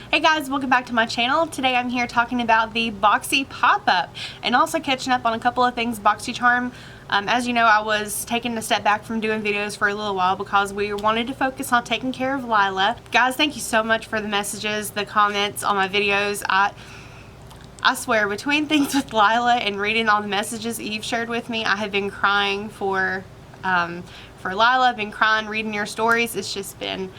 Hey guys, welcome back to my channel. Today I'm here talking about the BoxyPopUp and also catching up on a couple of things Boxycharm. As you know, I was taking a step back from doing videos for a little while because we wanted to focus on taking care of Lila. Guys, thank you so much for the messages, the comments on my videos. I swear, between things with Lila and reading all the messages that you've shared with me, I have been crying for Lila. I've been crying reading your stories. It's just been...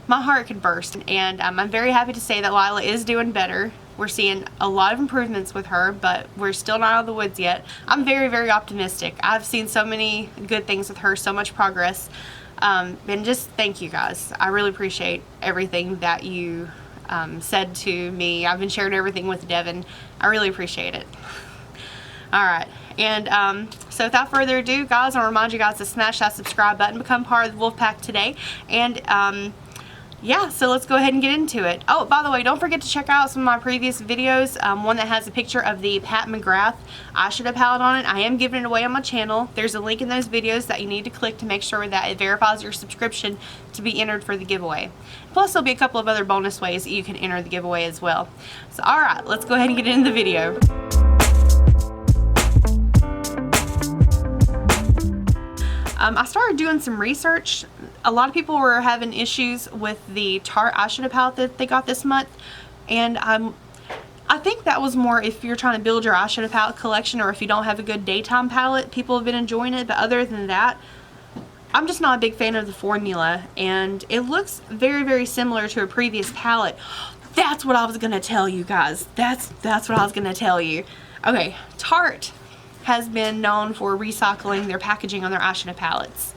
my heart could burst, and I'm very happy to say that Lila is doing better. We're seeing a lot of improvements with her, but we're still not out of the woods yet. I'm very, very optimistic. I've seen so many good things with her, so much progress, and just thank you guys. I really appreciate everything that you said to me. I've been sharing everything with Devin. I really appreciate it. Alright, and so without further ado, guys, I want to remind you guys to smash that subscribe button, become part of the Wolfpack today, and yeah, so let's go ahead and get into it. Oh, by the way, don't forget to check out some of my previous videos, one that has a picture of the Pat McGrath eyeshadow palette on it. I am giving it away on my channel. There's a link in those videos that you need to click to make sure that it verifies your subscription to be entered for the giveaway. Plus, there'll be a couple of other bonus ways that you can enter the giveaway as well. So, alright, let's go ahead and get into the video. I started doing some research. A lot of people were having issues with the Tarte eyeshadow palette that they got this month, and I think that was more if you're trying to build your eyeshadow palette collection, or if you don't have a good daytime palette. People have been enjoying it, but other than that, I'm just not a big fan of the formula, and it looks very, very similar to a previous palette. That's what I was gonna tell you guys. That's what I was gonna tell you. Okay, Tarte has been known for recycling their packaging on their eyeshadow palettes,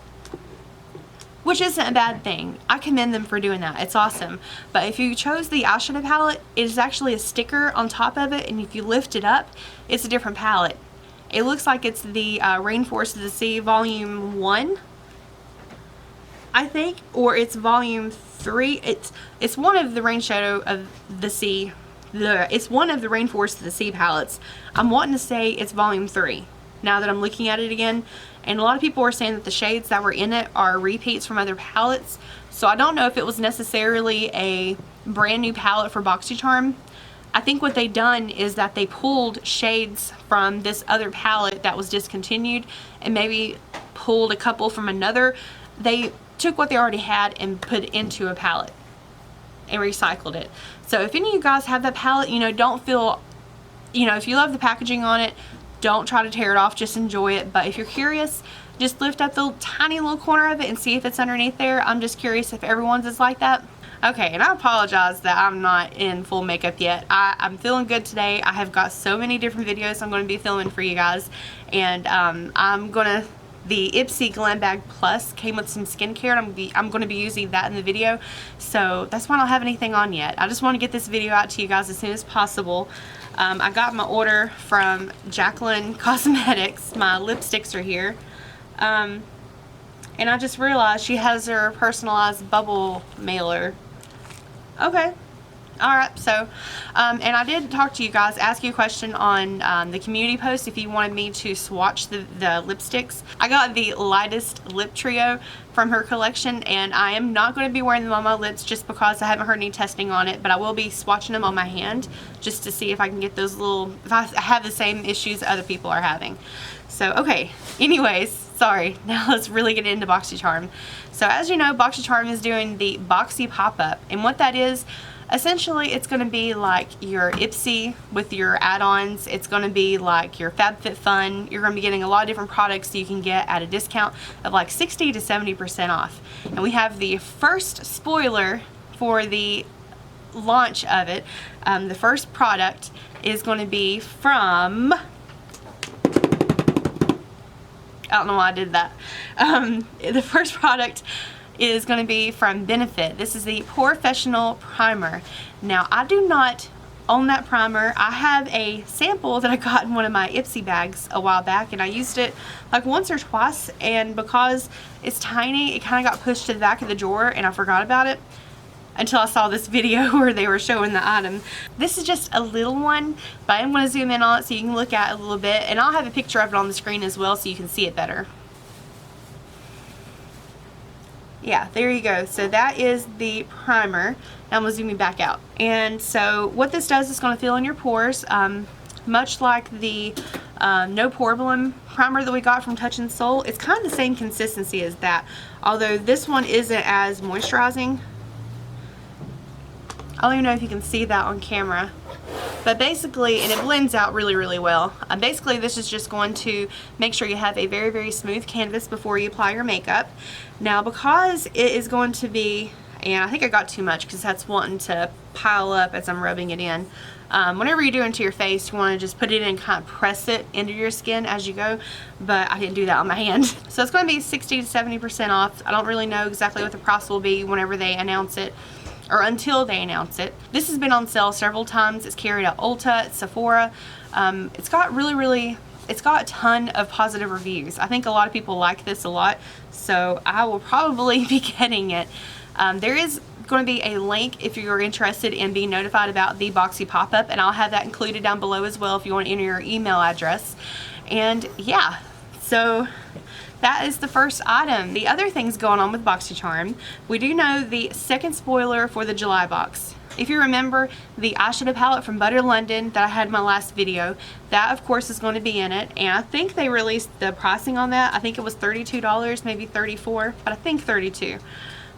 which isn't a bad thing. I commend them for doing that. It's awesome. But if you chose the eyeshadow palette, it is actually a sticker on top of it, and if you lift it up, it's a different palette. It looks like it's the Rainforest of the Sea Volume 1, I think, or it's Volume 3. It's one of the Rain Shadow of the Sea. It's one of the Rainforest of the Sea palettes. I'm wanting to say it's Volume 3 now that I'm looking at it again, and a lot of people were saying that the shades that were in it are repeats from other palettes, so I don't know if it was necessarily a brand new palette for Boxycharm. I think what they done is that they pulled shades from this other palette that was discontinued and maybe pulled a couple from another. They took what they already had and put it into a palette and recycled it. So if any of you guys have that palette, you know, don't feel, you know, if you love the packaging on it, don't try to tear it off, just enjoy it. But if you're curious, just lift up the tiny little corner of it and see if it's underneath there. I'm just curious if everyone's is like that. Okay, and I apologize that I'm not in full makeup yet. I'm feeling good today. I have got so many different videos I'm going to be filming for you guys, and the Ipsy Glam Bag Plus came with some skincare, and I'm going to be using that in the video, so that's why I don't have anything on yet. I just want to get this video out to you guys as soon as possible. I got my order from Jacqueline Cosmetics. My lipsticks are here, and I just realized she has her personalized bubble mailer. Okay. Alright, so, and I did talk to you guys, ask you a question on the community post if you wanted me to swatch the lipsticks. I got the lightest lip trio from her collection, and I am not going to be wearing them on my lips just because I haven't heard any testing on it, but I will be swatching them on my hand just to see if I can get those little, if I have the same issues other people are having. So, okay, anyways, sorry, now let's really get into Boxycharm. So, as you know, Boxycharm is doing the BoxyPopUp, and what that is, essentially, it's going to be like your Ipsy with your add-ons. It's going to be like your FabFitFun. You're going to be getting a lot of different products that you can get at a discount of like 60 to 70% off. And we have the first spoiler for the launch of it. The first product is going to be from... I don't know why I did that. The first product is going to be from Benefit. This is the Professional Primer. Now, I do not own that primer. I have a sample that I got in one of my Ipsy bags a while back, and I used it like once or twice, and because it's tiny, it kind of got pushed to the back of the drawer, and I forgot about it until I saw this video where they were showing the item. This is just a little one, but I am going to zoom in on it so you can look at it a little bit, and I'll have a picture of it on the screen as well so you can see it better. Yeah, there you go. So that is the primer. Now I'm going to zoom you back out. And so what this does is going to fill in your pores, much like the No Pore Balloon primer that we got from Touch and Soul. It's kind of the same consistency as that, although this one isn't as moisturizing. I don't even know if you can see that on camera. But basically, and it blends out really, really well. Basically, this is just going to make sure you have a very, very smooth canvas before you apply your makeup. Now, because it is going to be, and I think I got too much because that's wanting to pile up as I'm rubbing it in. Whenever you do it into your face, you want to just put it in and kind of press it into your skin as you go, but I didn't do that on my hand. So it's going to be 60 to 70% off. I don't really know exactly what the price will be whenever they announce it, or until they announce it. This has been on sale several times. It's carried at Ulta, at Sephora. It's got it's got a ton of positive reviews. I think a lot of people like this a lot, so I will probably be getting it. There is going to be a link if you're interested in being notified about the BoxyPopUp, and I'll have that included down below as well if you want to enter your email address. And yeah, so that is the first item. The other things going on with Boxycharm, we do know the second spoiler for the July box. If you remember the eyeshadow palette from Butter London that I had in my last video, that of course is going to be in it, and I think they released the pricing on that. I think it was $32, maybe $34, but I think $32.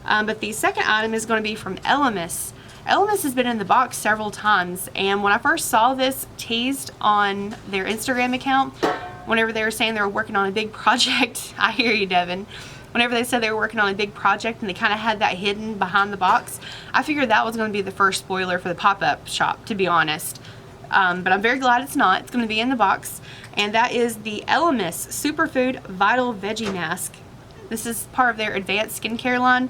But the second item is going to be from Elemis. Elemis has been in the box several times, and when I first saw this teased on their Instagram account, whenever they were saying they were working on a big project, I hear you, Devin. Whenever they said they were working on a big project and they kind of had that hidden behind the box, I figured that was going to be the first spoiler for the pop-up shop, to be honest. But I'm very glad it's not. It's going to be in the box, and that is the Elemis Superfood Vital Veggie Mask. This is part of their advanced skincare line.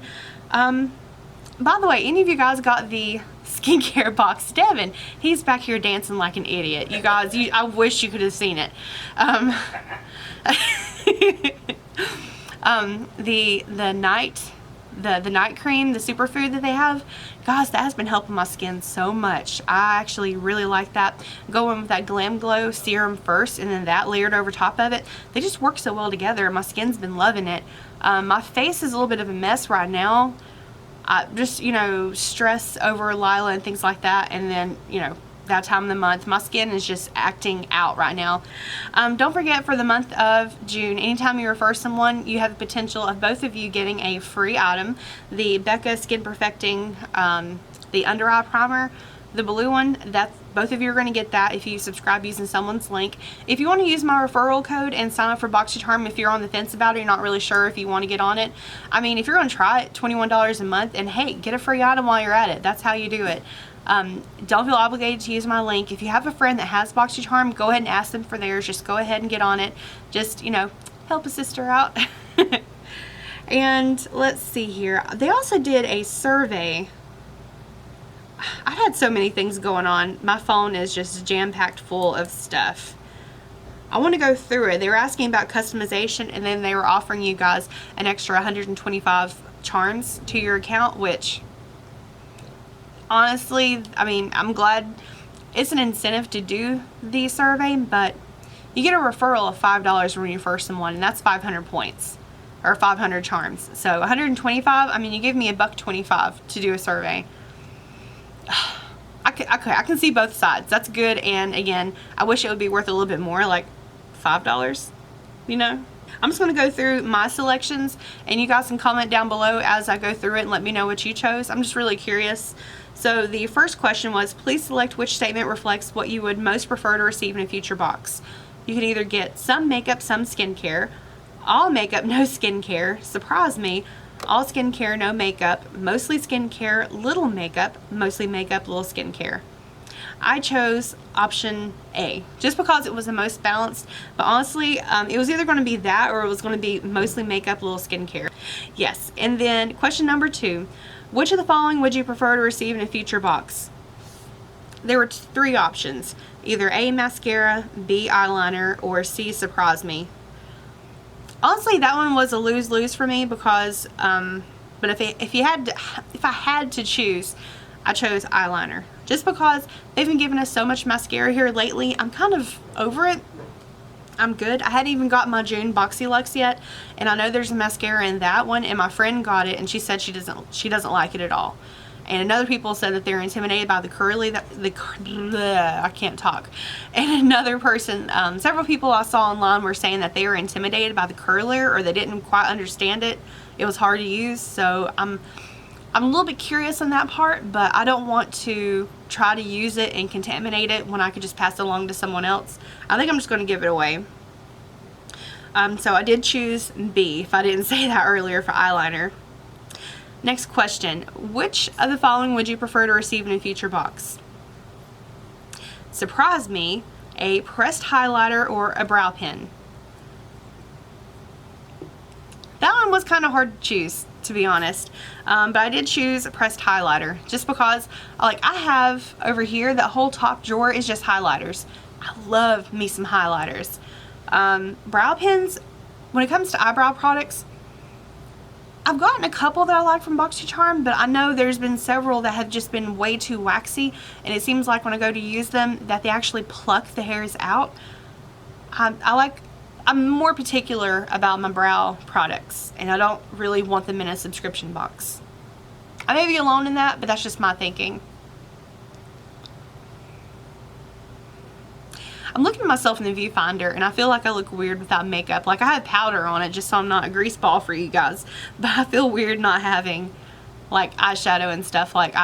By the way, any of you guys got the skincare box? Devin, he's back here dancing like an idiot. You guys, I wish you could have seen it. The night cream, the superfood that they have, guys, that has been helping my skin so much. I actually really like that. Going with that Glam Glow serum first and then that layered over top of it. They just work so well together. My skin's been loving it. My face is a little bit of a mess right now. Just, you know, stress over Lila and things like that, and then, you know, that time of the month, my skin is just acting out right now. Don't forget, for the month of June, anytime you refer someone, you have the potential of both of you getting a free item. The Becca Skin Perfecting, the under eye primer, the blue one, that's both of you are going to get that if you subscribe using someone's link. If you want to use my referral code and sign up for Boxycharm, if you're on the fence about it, you're not really sure if you want to get on it. I mean, if you're going to try it, $21 a month, and hey, get a free item while you're at it. That's how you do it. Don't feel obligated to use my link. If you have a friend that has Boxycharm, go ahead and ask them for theirs. Just go ahead and get on it. Just, you know, help a sister out. And let's see here. They also did a survey. I've had so many things going on. My phone is just jam-packed full of stuff. I want to go through it. They were asking about customization, and then they were offering you guys an extra 125 charms to your account, which honestly, I mean, I'm glad it's an incentive to do the survey, but you get a referral of $5 when you refer someone, and that's 500 points, or 500 charms. So 125, I mean, you give me $1.25 to do a survey. I can see both sides. That's good, and again, I wish it would be worth a little bit more, like $5, you know? I'm just going to go through my selections, and you guys can comment down below as I go through it and let me know what you chose. I'm just really curious. So the first question was, please select which statement reflects what you would most prefer to receive in a future box. You can either get some makeup, some skincare, all makeup, no skincare, surprise me, all skincare, no makeup, mostly skincare, little makeup, mostly makeup, little skincare. I chose option A just because it was the most balanced, but honestly, it was either going to be that or it was going to be mostly makeup, little skincare. Yes, and then question number 2, which of the following would you prefer to receive in a future box? There were 3 options, either A, mascara, B, eyeliner, or C, surprise me. Honestly, that one was a lose-lose for me because, but if I had to choose, I chose eyeliner. Just because they've been giving us so much mascara here lately, I'm kind of over it. I'm good. I hadn't even got my June Boxy Luxe yet, and I know there's a mascara in that one, and my friend got it and she said she doesn't like it at all. And other people said that they're intimidated by the curly, I can't talk. And another person, several people I saw online were saying that they were intimidated by the curler, or they didn't quite understand it. It was hard to use, so I'm a little bit curious on that part, but I don't want to try to use it and contaminate it when I could just pass it along to someone else. I think I'm just going to give it away. So I did choose B, if I didn't say that earlier, for eyeliner. Next question. Which of the following would you prefer to receive in a future box? Surprise Me, a pressed highlighter, or a brow pen? That one was kind of hard to choose, to be honest, but I did choose a pressed highlighter just because, like, I have over here, that whole top drawer is just highlighters. I love me some highlighters. Brow pens, when it comes to eyebrow products, I've gotten a couple that I like from Boxycharm, but I know there's been several that have just been way too waxy, and it seems like when I go to use them that they actually pluck the hairs out. I'm more particular about my brow products, and I don't really want them in a subscription box. I may be alone in that, but that's just my thinking. I'm looking at myself in the viewfinder, and I feel like I look weird without makeup. Like, I have powder on it just so I'm not a grease ball for you guys, but I feel weird not having, like, eyeshadow and stuff. Like,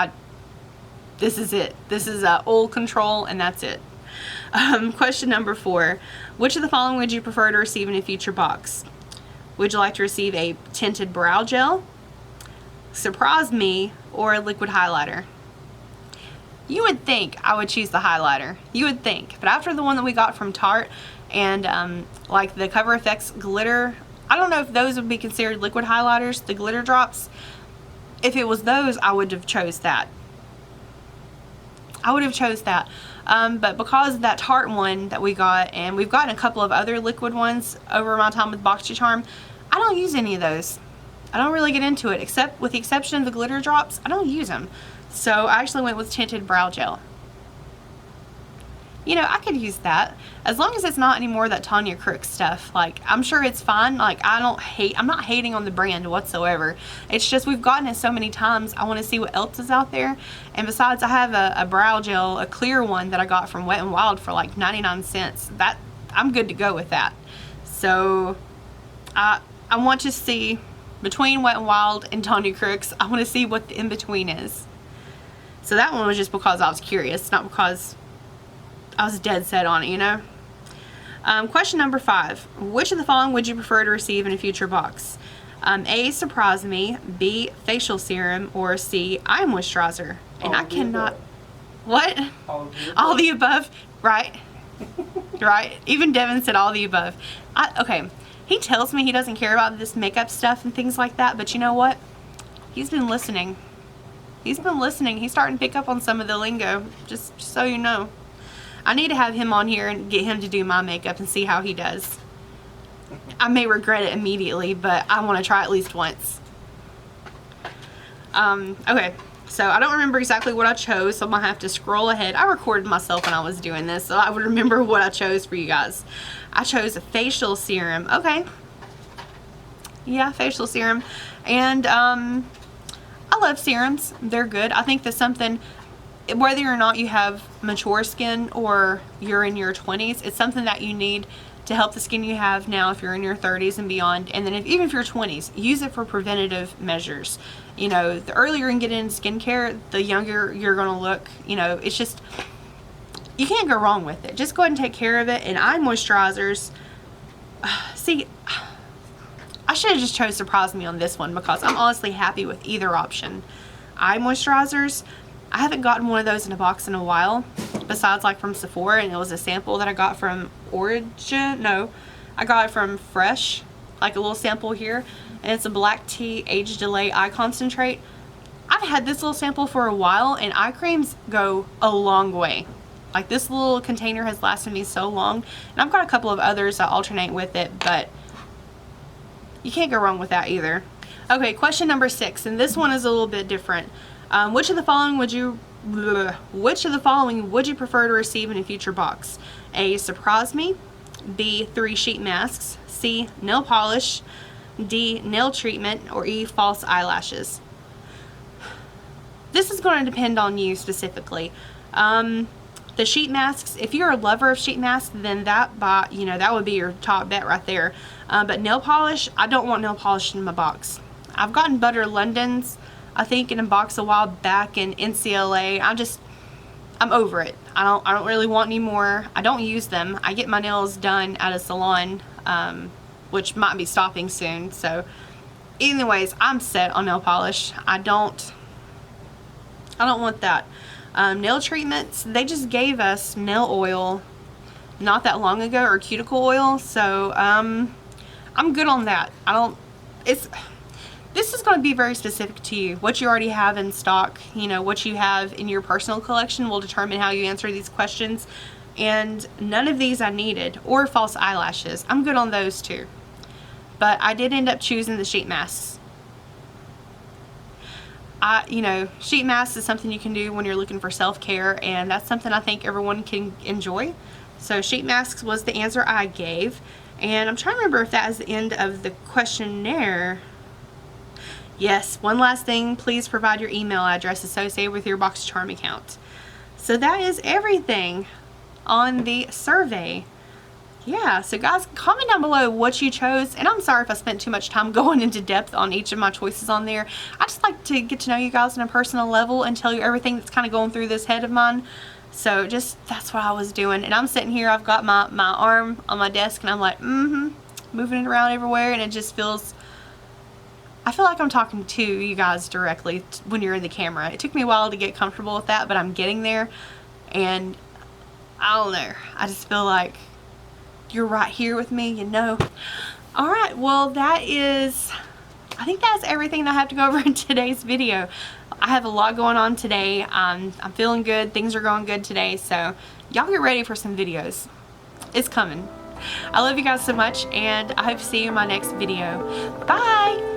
this is it. This is oil control, and that's it. Question number 4. Which of the following would you prefer to receive in a future box? Would you like to receive a tinted brow gel, Surprise Me, or a liquid highlighter? You would think I would choose the highlighter. You would think. But after the one that we got from Tarte and like the Cover FX glitter, I don't know if those would be considered liquid highlighters, the glitter drops. If it was those, I would have chose that. I would have chose that. But because of that Tarte one that we got, and we've gotten a couple of other liquid ones over my time with Boxycharm, I don't use any of those. I don't really get into it, except with the exception of the glitter drops. I don't use them. So I actually went with tinted brow gel. You know, I could use that as long as it's not any more of that Tanya Crook stuff. Like, I'm sure it's fine. Like, I'm not hating on the brand whatsoever. It's just we've gotten it so many times. I want to see what else is out there. And besides, I have a brow gel, a clear one that I got from Wet n Wild for like 99 cents. That, I'm good to go with that. So I want to see between Wet n Wild and Tanya Crooks. I want to see what the in between is. So that one was just because I was curious, not because I was dead set on it, you know. Question number 5. Which of the following would you prefer to receive in a future box? A, Surprise Me, B, facial serum, or C, eye moisturizer? And I cannot... What? All the above? Right. Right. Even Devin said all the above. Okay. He tells me he doesn't care about this makeup stuff and things like that, but you know what? He's been listening. He's been listening. He's starting to pick up on some of the lingo, just so you know. I need to have him on here and get him to do my makeup and see how he does. I may regret it immediately, but I want to try at least once. Okay, so I don't remember exactly what I chose, so I'm going to have to scroll ahead. I recorded myself when I was doing this, so I would remember what I chose for you guys. I chose a facial serum. Okay. Yeah, facial serum. And, I love serums. They're good. I think that's something, whether or not you have mature skin or you're in your 20s, it's something that you need to help the skin you have now if you're in your 30s and beyond. And then even if you're 20s, use it for preventative measures. You know, the earlier you get into skincare, the younger you're going to look. You know, it's just, you can't go wrong with it. Just go ahead and take care of it. And eye moisturizers, see, I should have just chose Surprise Me on this one because I'm honestly happy with either option. Eye moisturizers, I haven't gotten one of those in a box in a while, besides like from Sephora, and it was a sample that I got from Origin. No, I got it from Fresh, like a little sample here, and it's a black tea age delay eye concentrate. I've had this little sample for a while, and eye creams go a long way. Like, this little container has lasted me so long, and I've got a couple of others that alternate with it, but you can't go wrong with that either. Okay, question number 6, and this one is a little bit different. Which of the following would you prefer to receive in a future box? A, Surprise Me, B, 3 sheet masks, C, nail polish, D, nail treatment, or E, false eyelashes. This is going to depend on you specifically. The sheet masks, if you're a lover of sheet masks, then that would be your top bet right there. But nail polish, I don't want nail polish in my box. I've gotten Butter Londons, I think, in a box a while back in NCLA. I'm over it. I don't really want any more. I don't use them. I get my nails done at a salon, which might be stopping soon. So anyways, I'm set on nail polish. I don't want that. Nail treatments, they just gave us nail oil not that long ago, or cuticle oil, so I'm good on that. This is going to be very specific to you. What you already have in stock, what you have in your personal collection will determine how you answer these questions. And none of these I needed, or false eyelashes. I'm good on those too. But I did end up choosing the sheet masks. Sheet masks is something you can do when you're looking for self-care, and that's something I think everyone can enjoy. So sheet masks was the answer I gave. And I'm trying to remember if that is the end of the questionnaire. Yes, one last thing, please provide your email address associated with your Boxycharm account. So that is everything on the survey. Yeah, so guys, comment down below what you chose, and I'm sorry if I spent too much time going into depth on each of my choices on there. I just like to get to know you guys on a personal level and tell you everything that's kind of going through this head of mine. So that's what I was doing, and I'm sitting here, I've got my arm on my desk, and I'm like, moving it around everywhere, and it just feels, I feel like I'm talking to you guys directly when you're in the camera. It took me a while to get comfortable with that, but I'm getting there, and I don't know, I just feel like you're right here with me, Alright, well I think that's everything that I have to go over in today's video. I have a lot going on today. I'm feeling good, things are going good today, so y'all get ready for some videos. It's coming. I love you guys so much, and I hope to see you in my next video. Bye!